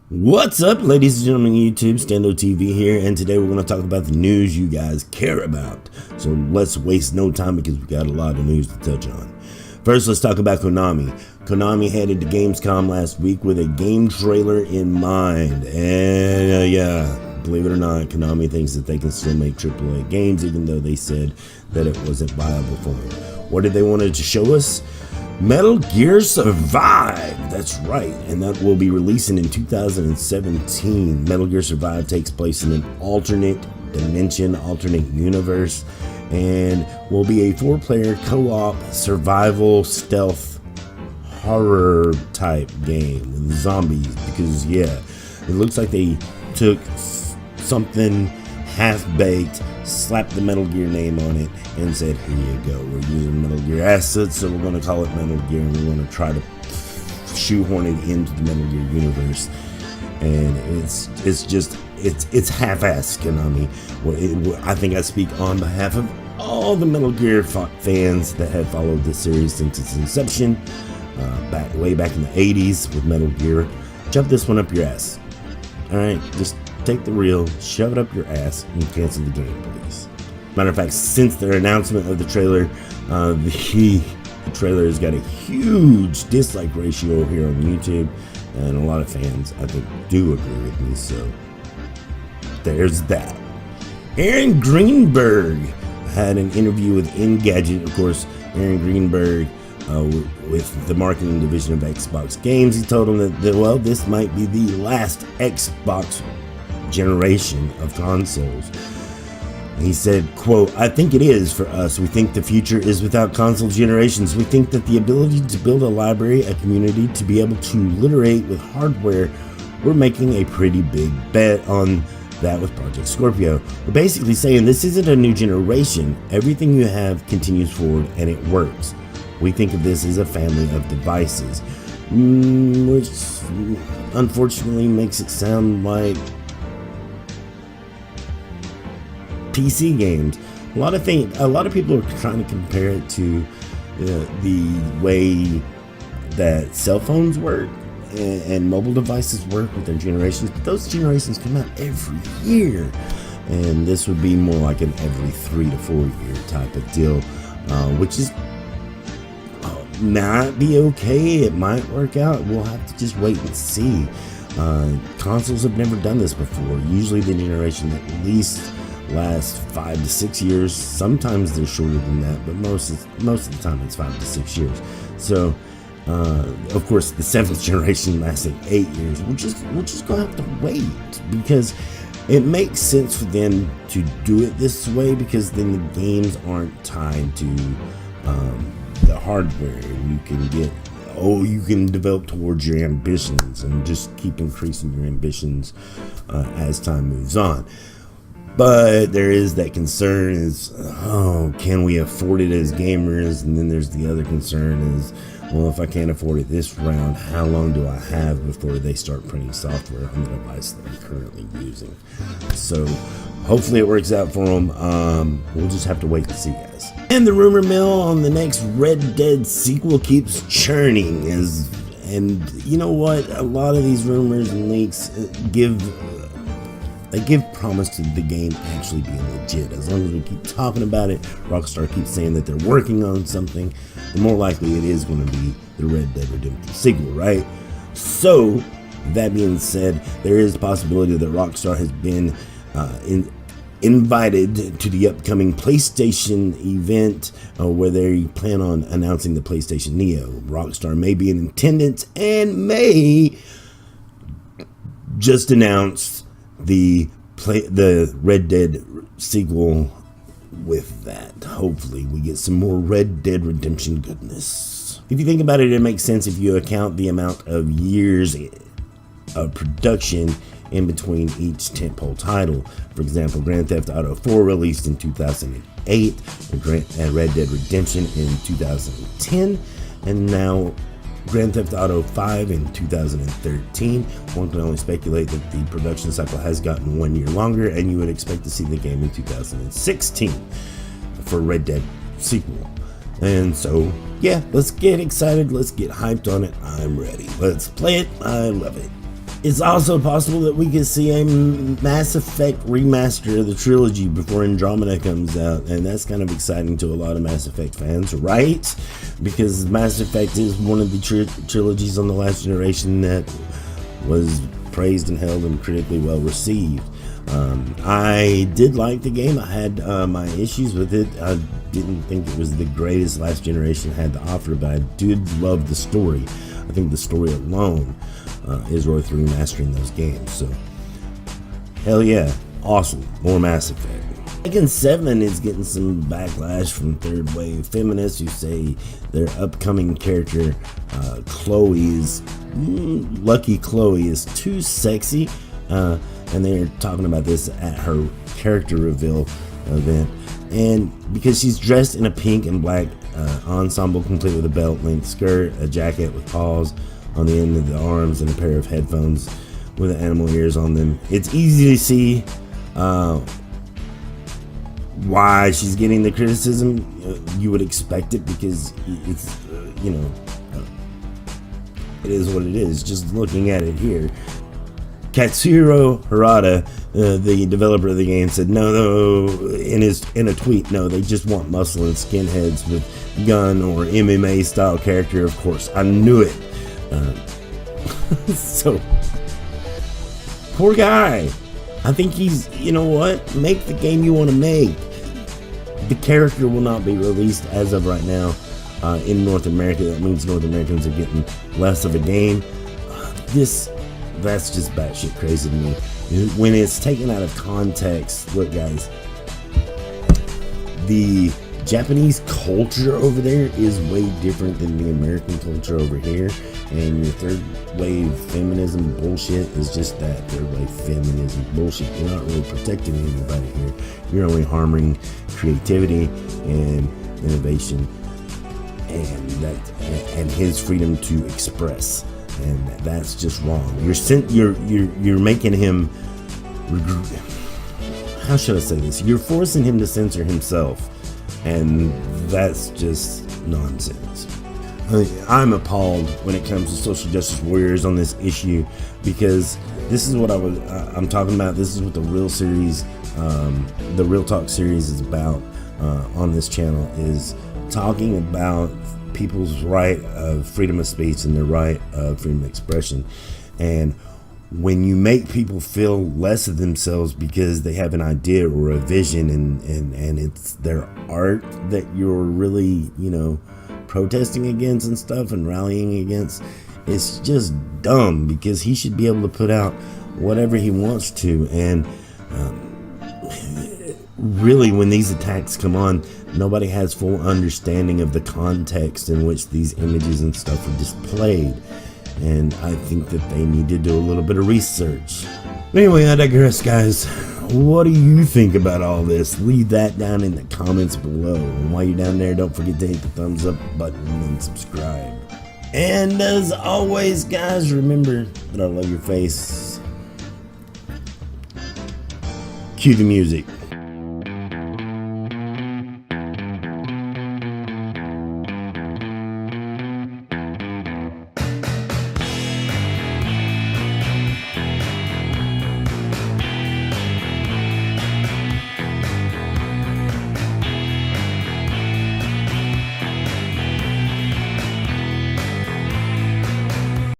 What's up, ladies and gentlemen, YouTube, Stando TV here, and today we're going to talk about the news you guys care about. So let's waste no time because we've got a lot of news to touch on. First, let's talk about Konami. Konami headed to Gamescom last week with a game trailer in mind, and yeah, believe it or not, Konami thinks that they can still make AAA games even though they said that it wasn't viable for them. What did they want to show us? Metal Gear Survivie, that's right, and that will be releasing in 2017. Metal Gear Survivie takes place in an alternate dimension, alternate universe, and will be a 4-player co-op survival stealth horror type game with zombies, because yeah, it looks like they took something half-baked, slapped the Metal Gear name on it, and said, here you go, we're using Metal Gear assets, so we're going to call it Metal Gear, and we're going to try to shoehorn it into the Metal Gear universe. And it's half-assed, Konami. I think I speak on behalf of all the Metal Gear fans that have followed this series since its inception, way back in the 80s with Metal Gear. Shove this one up your ass. Alright, just take the reel, shove it up your ass, and cancel the game, please. Matter of fact, since their announcement of the trailer, the trailer has got a huge dislike ratio here on YouTube, and a lot of fans, I think, do agree with me, so there's that. Aaron Greenberg had an interview with Engadget. Of course, Aaron Greenberg, with the marketing division of Xbox Games, he told them that, well, this might be the last Xbox generation of consoles. He said, quote, I think it is for us. We think the future is without console generations. We think that the ability to build a library, a community, to be able to literate with hardware, we're making a pretty big bet on that with Project Scorpio. We're basically saying this isn't a new generation. Everything you have continues forward and it works. We think of this as a family of devices, which unfortunately makes it sound like PC games. A lot of people are trying to compare it to the way that cell phones work and mobile devices work with their generations, but those generations come out every year, and this would be more like an every 3 to 4 year type of deal, which is might be okay. It might work out. We'll have to just wait and see. Consoles have never done this before. Usually the generation at least lasts 5 to 6 years. Sometimes they're shorter than that, but most of the time it's 5 to 6 years. So of course the 7th generation lasting 8 years. We're just gonna have to wait, because it makes sense for them to do it this way, because then the games aren't tied to the hardware. You can develop towards your ambitions and just keep increasing your ambitions as time moves on. But there is that concern is, can we afford it as gamers? And then there's the other concern is, well, if I can't afford it this round, how long do I have before they start printing software on the device that I'm currently using? So hopefully it works out for them. We'll just have to wait and see, guys. And the rumor mill on the next Red Dead sequel keeps churning. And you know what? A lot of these rumors and leaks give promise to the game actually being legit. As long as we keep talking about it, Rockstar keeps saying that they're working on something, the more likely it is going to be the Red Dead Redemption sequel, right? So, that being said, there is a possibility that Rockstar has been invited to the upcoming PlayStation event where they plan on announcing the PlayStation Neo. Rockstar may be in attendance and may just announce the Red Dead sequel with that. Hopefully we get some more Red Dead Redemption goodness. If you think about it, it makes sense if you account the amount of years of production in between each tentpole title. For example, Grand Theft Auto 4 released in 2008, and Red Dead Redemption in 2010, and now Grand Theft Auto 5 in 2013. One can only speculate that the production cycle has gotten 1 year longer, and you would expect to see the game in 2016. for a Red Dead sequel. And so, yeah, let's get excited. Let's get hyped on it. I'm ready. Let's play it. I love it. It's also possible that we could see a Mass Effect remaster of the trilogy before Andromeda comes out, and that's kind of exciting to a lot of Mass Effect fans, right? Because Mass Effect is one of the trilogies on the last generation that was praised and held and critically well received. I did like the game. I had my issues with it. I didn't think it was the greatest last generation had to offer, but I did love the story. I think the story alone is worth remastering those games. So, hell yeah, awesome, more Mass Effect. Tekken 7 is getting some backlash from third wave feminists who say their upcoming character, Lucky Chloe, is too sexy, and they're talking about this at her character reveal event. And because she's dressed in a pink and black ensemble complete with a belt-length skirt, a jacket with paws on the end of the arms, and a pair of headphones with animal ears on them, it's easy to see why she's getting the criticism. You would expect it because it's, it is what it is. Just looking at it here, Katsuhiro Harada, the developer of the game, said no, in a tweet, no, they just want muscle and skinheads with gun or MMA style character. Of course, I knew it. So, poor guy. I think he's, you know what? Make the game you want to make. The character will not be released as of right now in North America. That means North Americans are getting less of a game. That's just batshit crazy to me. When it's taken out of context, look, guys, the Japanese culture over there is way different than the American culture over here, and your third wave feminism bullshit is just that, third wave feminism bullshit. You're not really protecting anybody here. You're only harming creativity and innovation and his freedom to express, and that's just wrong. You're making him, how should I say this? You're forcing him to censor himself. And that's just nonsense. I'm appalled when it comes to social justice warriors on this issue, because this is what I'm talking about. This is what the Real series, the Real Talk series is about on this channel, is talking about people's right of freedom of speech and their right of freedom of expression. And when you make people feel less of themselves because they have an idea or a vision and it's their art that you're really, protesting against and stuff and rallying against, it's just dumb, because he should be able to put out whatever he wants to. And really, when these attacks come on, nobody has full understanding of the context in which these images and stuff are displayed. And I think that they need to do a little bit of research. Anyway, I digress, guys. What do you think about all this? Leave that down in the comments below. And while you're down there, don't forget to hit the thumbs up button and subscribe. And as always, guys, remember that I love your face. Cue the music.